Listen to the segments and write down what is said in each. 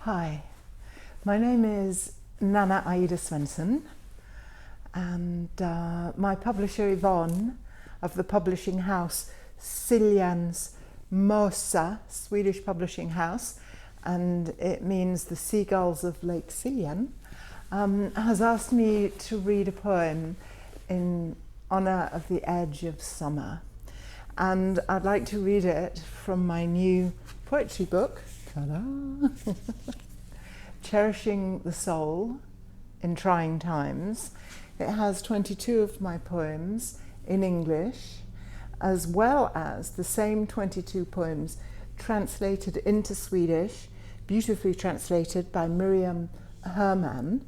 Hi, my name is Nanna Aida Svendsen, and my publisher Yvonne of the publishing house Siljans Mosa, Swedish publishing house, and it means the seagulls of Lake Siljan, has asked me to read a poem in honour of the edge of summer. And I'd like to read it from my new poetry book, ta-da! Cherishing the Soul in Trying Times. It has 22 of my poems in English, as well as the same 22 poems translated into Swedish, beautifully translated by Miriam Herman.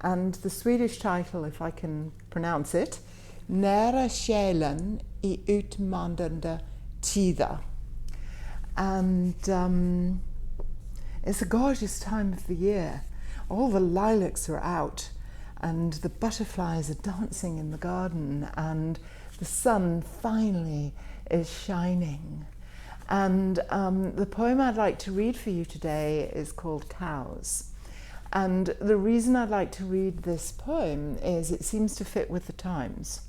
And the Swedish title, if I can pronounce it, Nära själen I utmanande tider. And it's a gorgeous time of the year. All the lilacs are out and the butterflies are dancing in the garden and the sun finally is shining. And the poem I'd like to read for you today is called Cows. And the reason I'd like to read this poem is it seems to fit with the times.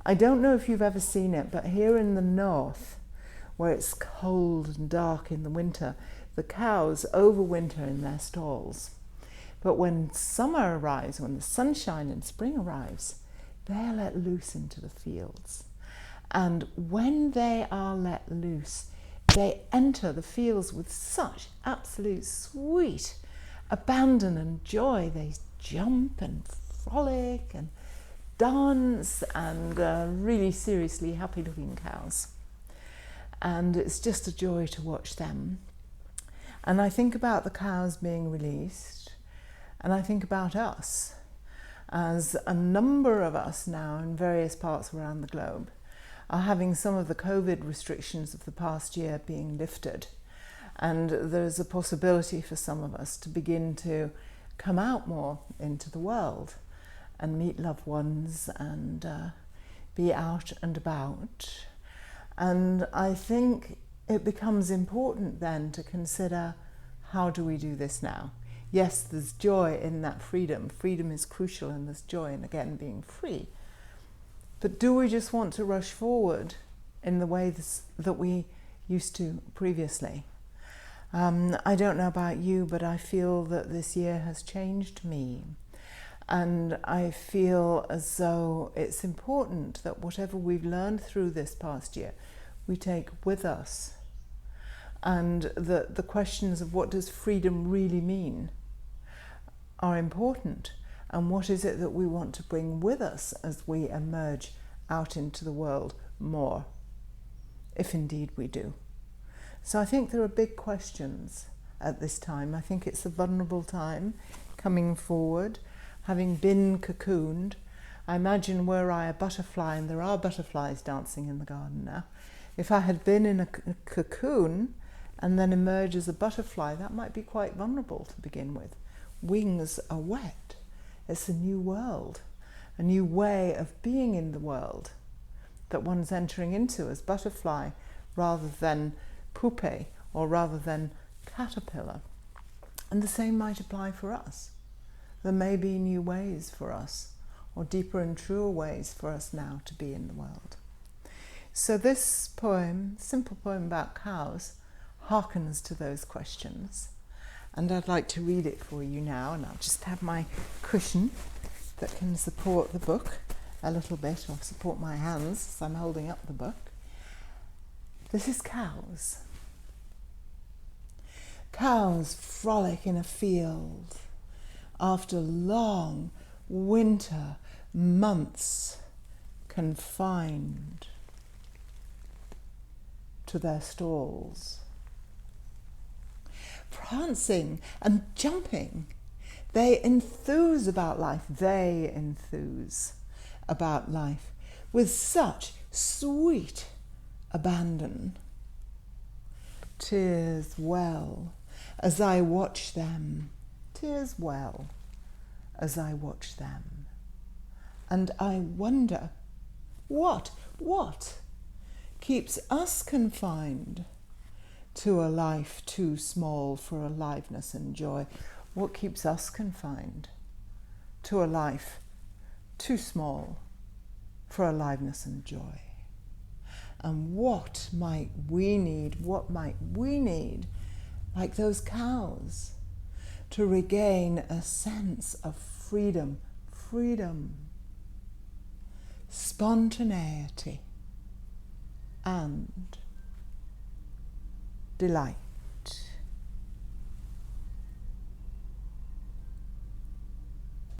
I don't know if you've ever seen it, but here in the north, where it's cold and dark in the winter, the cows overwinter in their stalls. But when summer arrives, when the sunshine and spring arrives, they're let loose into the fields. And when they are let loose, they enter the fields with such absolute sweet abandon and joy. They jump and frolic and dance and really seriously happy looking cows. And it's just a joy to watch them. And I think about the cows being released, and I think about us, as a number of us now in various parts around the globe are having some of the COVID restrictions of the past year being lifted. And there's a possibility for some of us to begin to come out more into the world and meet loved ones and be out and about. And I think it becomes important then to consider, how do we do this now? Yes, there's joy in that freedom. Freedom is crucial, and there's joy in, again, being free. But do we just want to rush forward in the way that we used to previously? I don't know about you, but I feel that this year has changed me. And I feel as though it's important that whatever we've learned through this past year, we take with us. And that the questions of what does freedom really mean are important. And what is it that we want to bring with us as we emerge out into the world more, if indeed we do. So I think there are big questions at this time. I think it's a vulnerable time coming forward. Having been cocooned, I imagine were I a butterfly, and there are butterflies dancing in the garden now, if I had been in a cocoon and then emerge as a butterfly, that might be quite vulnerable to begin with. Wings are wet. It's a new world, a new way of being in the world that one's entering into as butterfly rather than pupae or rather than caterpillar. And the same might apply for us. There may be new ways for us, or deeper and truer ways for us now to be in the world. So this poem, simple poem about cows, hearkens to those questions. And I'd like to read it for you now, and I'll just have my cushion that can support the book a little bit, or support my hands as I'm holding up the book. This is Cows. Cows frolic in a field after long winter months confined to their stalls. Prancing and jumping, they enthuse about life. They enthuse about life with such sweet abandon. Tears well as I watch them. Tears well as I watch them. And I wonder, what keeps us confined to a life too small for aliveness and joy? What keeps us confined to a life too small for aliveness and joy? And what might we need, like those cows, to regain a sense of freedom, spontaneity, and delight?